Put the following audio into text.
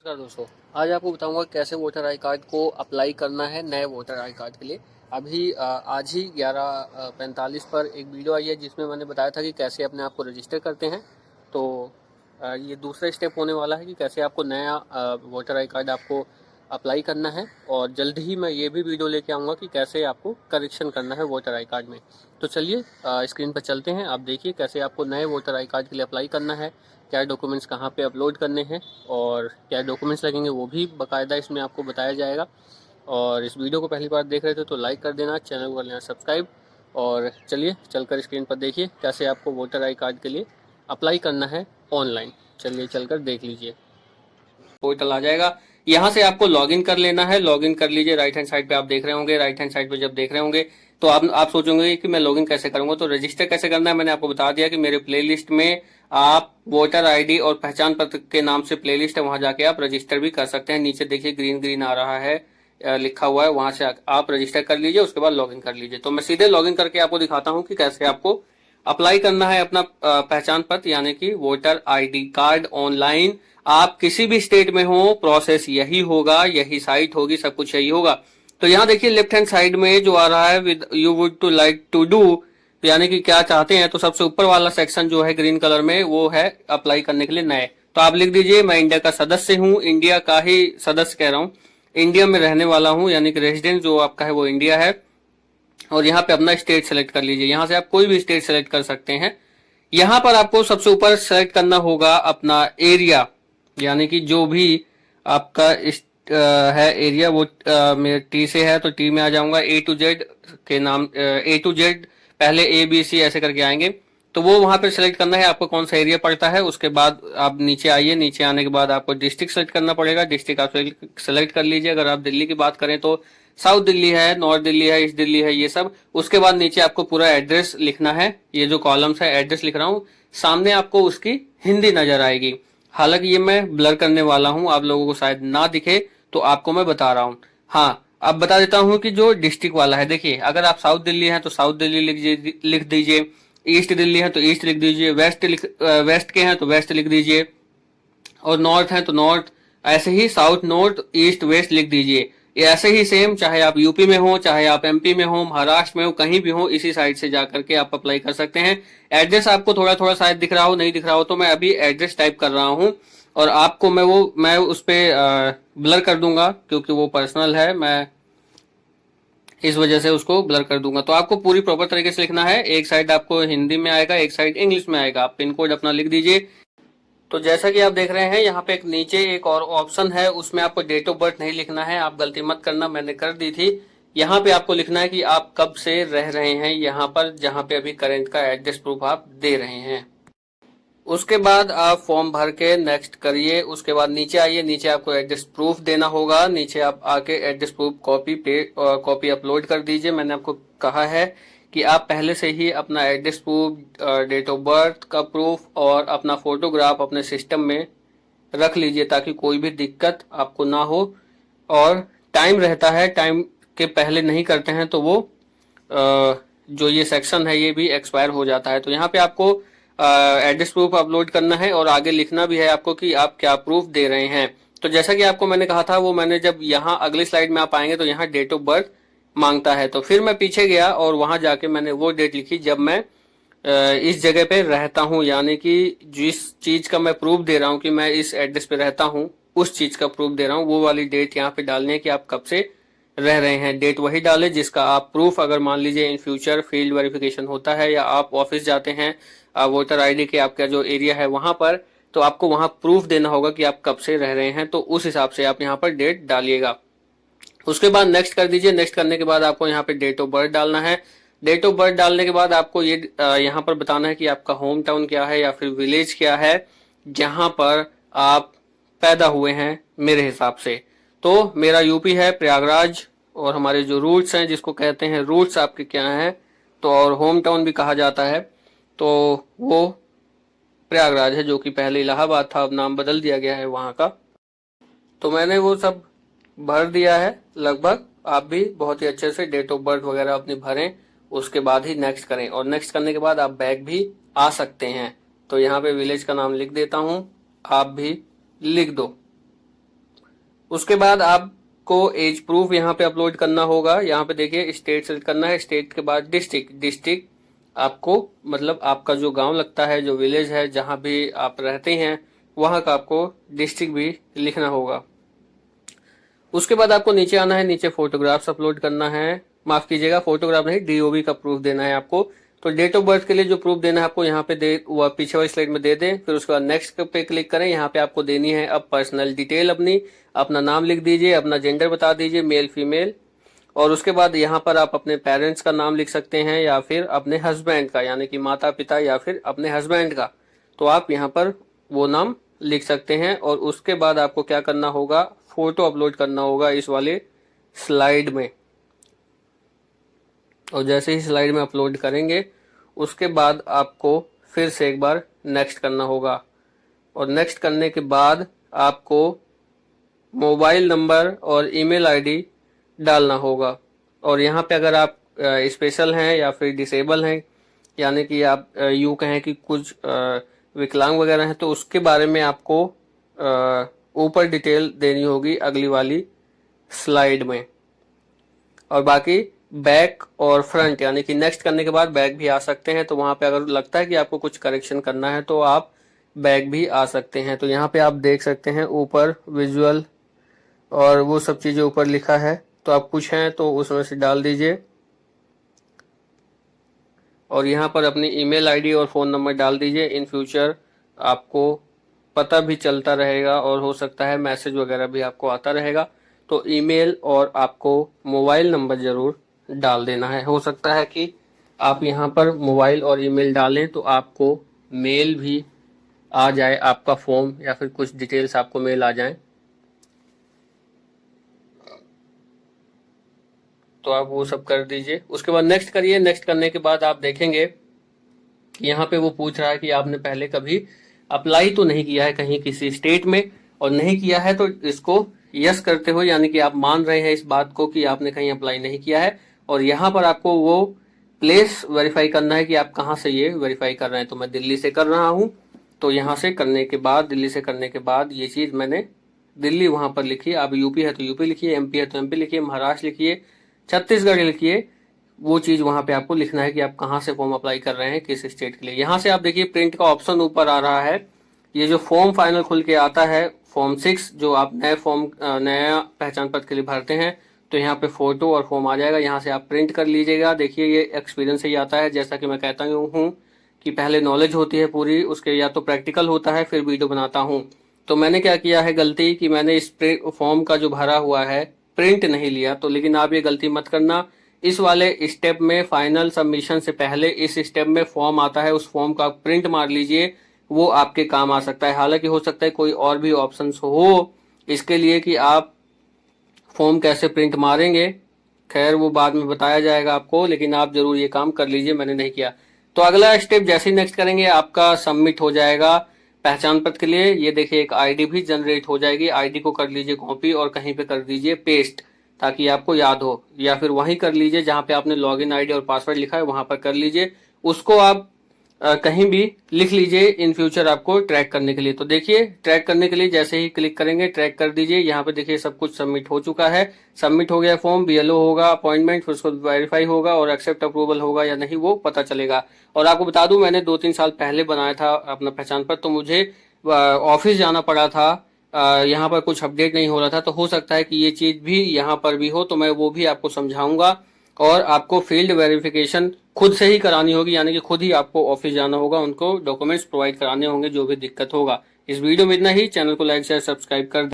नमस्कार दोस्तों। आज आपको बताऊंगा कैसे वोटर आई कार्ड को अप्लाई करना है नए वोटर आई कार्ड के लिए। अभी आज ही 11:45 पर एक वीडियो आई है जिसमें मैंने बताया था कि कैसे अपने आप को रजिस्टर करते हैं। तो ये दूसरा स्टेप होने वाला है कि कैसे आपको नया वोटर आई कार्ड आपको अप्लाई करना है। और जल्द ही मैं ये भी वीडियो लेके आऊँगा कि कैसे आपको करेक्शन करना है वोटर आई कार्ड में। तो चलिए स्क्रीन पर चलते हैं। आप देखिए कैसे आपको नए वोटर आई कार्ड के लिए अप्लाई करना है, क्या डॉक्यूमेंट्स कहाँ पे अपलोड करने हैं और क्या डॉक्यूमेंट्स लगेंगे वो भी बाकायदा इसमें आपको बताया जाएगा। और इस वीडियो को पहली बार देख रहे थे तो लाइक कर देना, चैनल को कर लेना सब्सक्राइब। और चलिए चलकर स्क्रीन पर देखिए कैसे आपको वोटर आई कार्ड के लिए अप्लाई करना है ऑनलाइन। चलिए चलकर देख लीजिए। पोर्टल आ जाएगा, यहाँ से आपको लॉगिन कर लेना है। लॉगिन कर लीजिए। राइट हैंड साइड पे आप देख रहे होंगे। राइट हैंड साइड पे जब देख रहे होंगे तो आप सोचोगे कि मैं लॉगिन कैसे करूंगा। तो रजिस्टर कैसे करना है मैंने आपको बता दिया कि मेरे प्लेलिस्ट में आप वोटर आईडी और पहचान पत्र के नाम से प्लेलिस्ट है, वहां जाके आप रजिस्टर भी कर सकते हैं। नीचे देखिए ग्रीन ग्रीन आ रहा है, लिखा हुआ है, वहां से आप रजिस्टर कर लीजिए, उसके बाद लॉगिन कर लीजिए। तो मैं सीधे लॉगिन करके आपको दिखाता हूँ कि कैसे आपको अप्लाई करना है अपना पहचान पत्र यानी कि वोटर आईडी कार्ड ऑनलाइन। आप किसी भी स्टेट में हो प्रोसेस यही होगा, यही साइट होगी, सब कुछ यही होगा। तो यहाँ देखिए लेफ्ट हैंड साइड में जो आ रहा है with you would to like to do, यानी कि क्या चाहते हैं। तो सबसे ऊपर वाला सेक्शन जो है ग्रीन कलर में वो है अप्लाई करने के लिए नए। तो आप लिख दीजिए मैं इंडिया का सदस्य हूँ, इंडिया का ही सदस्य कह रहा हूँ, इंडिया में रहने वाला हूँ, यानी कि रेजिडेंट जो आपका है वो इंडिया है। और यहाँ पे अपना स्टेट सेलेक्ट कर लीजिए। यहाँ से आप कोई भी स्टेट सेलेक्ट कर सकते हैं। यहाँ पर आपको सबसे ऊपर सेलेक्ट करना होगा अपना एरिया, यानी कि जो भी आपका है एरिया वो मेरे टी से है तो टी में आ जाऊंगा। ए टू जेड के नाम, ए टू जेड पहले ए बी सी ऐसे करके आएंगे। तो वो वहां पर सेलेक्ट करना है आपको कौन सा एरिया पड़ता है। उसके बाद आप नीचे आइए, नीचे आने के बाद आपको डिस्ट्रिक्ट सेलेक्ट करना पड़ेगा। डिस्ट्रिक्ट आप सेलेक्ट कर लीजिए। अगर आप दिल्ली की बात करें तो साउथ दिल्ली है, नॉर्थ दिल्ली है, ईस्ट दिल्ली है, ये सब। उसके बाद नीचे आपको पूरा एड्रेस लिखना है। ये जो कॉलम्स है एड्रेस लिख रहा हूँ, सामने आपको उसकी हिंदी नजर आएगी। हालांकि ये मैं ब्लर करने वाला हूँ, आप लोगों को शायद ना दिखे तो आपको मैं बता रहा हूँ। हाँ, अब बता देता हूँ कि जो डिस्ट्रिक्ट वाला है, देखिए अगर आप साउथ दिल्ली हैं तो साउथ दिल्ली लिख दीजिए। ईस्ट दिल्ली है तो ईस्ट लिख दीजिए। वेस्ट के हैं तो वेस्ट लिख दीजिए। और नॉर्थ है तो नॉर्थ। ऐसे ही साउथ, नॉर्थ, ईस्ट, वेस्ट लिख दीजिए। ये ऐसे ही सेम, चाहे आप यूपी में हो, चाहे आप एमपी में हो, महाराष्ट्र में हो, कहीं भी हो, इसी साइट से जाकर के आप अप्लाई कर सकते हैं। एड्रेस आपको थोड़ा थोड़ा शायद दिख रहा हो, नहीं दिख रहा हो तो मैं अभी एड्रेस टाइप कर रहा हूँ और आपको मैं उस पर ब्लर कर दूंगा क्योंकि वो पर्सनल है, मैं इस वजह से उसको ब्लर कर दूंगा। तो आपको पूरी प्रॉपर तरीके से लिखना है। एक साइड आपको हिंदी में आएगा, एक साइड इंग्लिश में आएगा। आप पिन कोड अपना लिख दीजिए। तो जैसा कि आप देख रहे हैं यहाँ पे एक नीचे एक और ऑप्शन है, उसमें आपको डेट ऑफ बर्थ नहीं लिखना है। आप गलती मत करना, मैंने कर दी थी। यहाँ पे आपको लिखना है कि आप कब से रह रहे हैं यहाँ पर, जहाँ पे अभी करंट का एड्रेस प्रूफ आप दे रहे हैं। उसके बाद आप फॉर्म भर के नेक्स्ट करिए। उसके बाद नीचे आइए, नीचे आपको एड्रेस प्रूफ देना होगा। नीचे आप आके एड्रेस प्रूफ कॉपी अपलोड कर दीजिए। मैंने आपको कहा है कि आप पहले से ही अपना address proof, date of birth का प्रूफ और अपना फोटोग्राफ अपने सिस्टम में रख लीजिए ताकि कोई भी दिक्कत आपको ना हो। और टाइम रहता है, टाइम के पहले नहीं करते हैं तो वो जो ये सेक्शन है ये भी एक्सपायर हो जाता है। तो यहाँ पे आपको एड्रेस प्रूफ अपलोड करना है और आगे लिखना भी है आपको कि आप क्या प्रूफ दे रहे हैं। तो जैसा कि आपको मैंने कहा था, वो मैंने जब यहाँ अगली स्लाइड में आप आएंगे तो यहाँ डेट ऑफ बर्थ मांगता है। तो फिर मैं पीछे गया और वहां जाके मैंने वो डेट लिखी जब मैं इस जगह पे रहता हूँ, यानी कि जिस चीज का मैं प्रूफ दे रहा हूँ कि मैं इस एड्रेस पे रहता हूँ, उस चीज का प्रूफ दे रहा हूँ, वो वाली डेट यहाँ पे डालनी है कि आप कब से रह रहे हैं। डेट वही डाले जिसका आप प्रूफ, अगर मान लीजिए इन फ्यूचर फील्ड वेरिफिकेशन होता है या आप ऑफिस जाते हैं वोटर आईडी के आपका जो एरिया है वहां पर, तो आपको वहां प्रूफ देना होगा कि आप कब से रह रहे हैं। तो उस हिसाब से आप यहाँ पर डेट डालिएगा। उसके बाद नेक्स्ट कर दीजिए। नेक्स्ट करने के बाद आपको यहाँ पे डेट ऑफ बर्थ डालना है। डेट ऑफ बर्थ डालने के बाद आपको ये यहाँ पर बताना है कि आपका होम टाउन क्या है या फिर विलेज क्या है जहां पर आप पैदा हुए हैं मेरे हिसाब से। तो मेरा यूपी है, प्रयागराज। और हमारे जो रूट्स हैं, जिसको कहते हैं रूट्स आपके क्या हैं, तो और होम टाउन भी कहा जाता है, तो वो प्रयागराज है, जो कि पहले इलाहाबाद था, अब नाम बदल दिया गया है वहां का। तो मैंने वो सब भर दिया है लगभग। आप भी बहुत ही अच्छे से डेट ऑफ बर्थ वगैरह अपनी भरें, उसके बाद ही नेक्स्ट करें। और नेक्स्ट करने के बाद आप बैक भी आ सकते हैं। तो यहाँ पे विलेज का नाम लिख देता हूँ, आप भी लिख दो। उसके बाद आपको एज प्रूफ यहाँ पे अपलोड करना होगा। यहाँ पे देखिए स्टेट सेलेक्ट करना है, स्टेट के बाद डिस्ट्रिक्ट आपको मतलब आपका जो गांव लगता है, जो विलेज है, जहां भी आप रहते हैं वहां का आपको डिस्ट्रिक्ट भी लिखना होगा। उसके बाद आपको नीचे आना है, नीचे फोटोग्राफ्स अपलोड करना है, माफ कीजिएगा फोटोग्राफ नहीं, डीओबी का प्रूफ देना है आपको। तो डेट ऑफ बर्थ के लिए जो प्रूफ देना है आपको यहाँ पे दे, वह पीछे वाली स्लाइड में दे दें। फिर उसके बाद नेक्स्ट पे क्लिक करें। यहाँ पे आपको देनी है अब पर्सनल डिटेल अपनी, अपना नाम लिख दीजिए, अपना जेंडर बता दीजिए, मेल फीमेल। और उसके बाद यहाँ पर आप अपने पेरेंट्स का नाम लिख सकते हैं या फिर अपने हस्बैंड का, यानी कि माता पिता या फिर अपने हस्बैंड का, तो आप यहाँ पर वो नाम लिख सकते हैं। और उसके बाद आपको क्या करना होगा, फोटो अपलोड करना होगा इस वाले स्लाइड में। और जैसे ही स्लाइड में अपलोड करेंगे उसके बाद आपको फिर से एक बार नेक्स्ट करना होगा। और नेक्स्ट करने के बाद आपको मोबाइल नंबर और ईमेल आईडी डालना होगा। और यहाँ पे अगर आप स्पेशल हैं या फिर डिसेबल हैं, यानी कि आप यूं कहें कि कुछ विकलांग वगैरह हैं, तो उसके बारे में आपको ऊपर डिटेल देनी होगी अगली वाली स्लाइड में। और बाकी बैक और फ्रंट, यानी कि नेक्स्ट करने के बाद बैक भी आ सकते हैं। तो वहां पे अगर लगता है कि आपको कुछ करेक्शन करना है तो आप बैक भी आ सकते हैं। तो यहाँ पे आप देख सकते हैं ऊपर विजुअल और वो सब चीजें ऊपर लिखा है, तो आप कुछ हैं तो उसमें से डाल दीजिए। और यहाँ पर अपनी ईमेल आईडी और फोन नंबर डाल दीजिए। इन फ्यूचर आपको पता भी चलता रहेगा और हो सकता है मैसेज वगैरह भी आपको आता रहेगा। तो ईमेल और आपको मोबाइल नंबर जरूर डाल देना है। हो सकता है कि आप यहाँ पर मोबाइल और ईमेल डालें तो आपको मेल भी आ जाए, आपका फॉर्म या फिर कुछ डिटेल्स आपको मेल आ जाए, तो आप वो सब कर दीजिए। उसके बाद नेक्स्ट करिए। नेक्स्ट करने के बाद आप देखेंगे कि यहाँ पे वो पूछ रहा है कि आपने पहले कभी अप्लाई तो नहीं किया है कहीं किसी स्टेट में, और नहीं किया है तो इसको यस करते हो, यानी कि आप मान रहे हैं इस बात को कि आपने कहीं अप्लाई नहीं किया है। और यहाँ पर आपको वो प्लेस वेरीफाई करना है कि आप कहाँ से ये वेरीफाई कर रहे हैं। तो मैं दिल्ली से कर रहा हूँ, तो यहाँ से करने के बाद, दिल्ली से करने के बाद ये चीज मैंने दिल्ली वहां पर लिखी। आप यूपी है तो यूपी लिखिए, एमपी है तो एमपी लिखिए, महाराष्ट्र लिखिए, छत्तीसगढ़ लिखिए। वो चीज वहां पे आपको लिखना है कि आप कहाँ से फॉर्म अप्लाई कर रहे हैं, किस स्टेट के लिए। यहाँ से आप देखिए प्रिंट का ऑप्शन ऊपर आ रहा है। ये जो फॉर्म फाइनल खुल के आता है, फॉर्म 6, जो आप नए फॉर्म, नया पहचान पत्र के लिए भरते हैं, तो यहाँ पे फोटो और फॉर्म आ जाएगा। यहाँ से आप प्रिंट कर लीजिएगा। देखिए ये एक्सपीरियंस से ही आता है, जैसा कि मैं कहता हूँ कि पहले नॉलेज होती है पूरी, उसके या तो प्रैक्टिकल होता है, फिर वीडियो बनाता हूँ। तो मैंने क्या किया है गलती कि मैंने इस फॉर्म का जो भरा हुआ है प्रिंट नहीं लिया। तो लेकिन आप ये गलती मत करना। इस वाले स्टेप में, फाइनल सबमिशन से पहले इस स्टेप में फॉर्म आता है, उस फॉर्म का प्रिंट मार लीजिए, वो आपके काम आ सकता है। हालांकि हो सकता है कोई और भी ऑप्शंस हो इसके लिए कि आप फॉर्म कैसे प्रिंट मारेंगे, खैर वो बाद में बताया जाएगा आपको, लेकिन आप जरूर ये काम कर लीजिए, मैंने नहीं किया। तो अगला स्टेप जैसे ही नेक्स्ट करेंगे आपका सबमिट हो जाएगा पहचान पत्र के लिए। ये देखिए एक आईडी भी जनरेट हो जाएगी। आईडी को कर लीजिए कॉपी और कहीं पे कर दीजिए पेस्ट, ताकि आपको याद हो, या फिर वहीं कर लीजिए जहां पे आपने लॉगिन आईडी और पासवर्ड लिखा है वहां पर कर लीजिए। उसको आप कहीं भी लिख लीजिए इन फ्यूचर आपको ट्रैक करने के लिए। तो देखिए ट्रैक करने के लिए जैसे ही क्लिक करेंगे ट्रैक कर दीजिए। यहाँ पे देखिए सब कुछ सबमिट हो चुका है। सबमिट हो गया फॉर्म, बीएलओ होगा अपॉइंटमेंट, फिर उसको वेरीफाई होगा और एक्सेप्ट अप्रूवल होगा या नहीं वो पता चलेगा। और आपको बता दूं मैंने 2-3 साल पहले बनाया था अपना पहचान पत्र, तो मुझे ऑफिस जाना पड़ा था, यहाँ पर कुछ अपडेट नहीं हो रहा था। तो हो सकता है कि ये चीज भी यहाँ पर भी हो, तो मैं वो भी आपको समझाऊंगा। और आपको फील्ड वेरिफिकेशन खुद से ही करानी होगी, यानी कि खुद ही आपको ऑफिस जाना होगा, उनको डॉक्यूमेंट्स प्रोवाइड कराने होंगे जो भी दिक्कत होगा। इस वीडियो में इतना ही। चैनल को लाइक शेयर सब्सक्राइब कर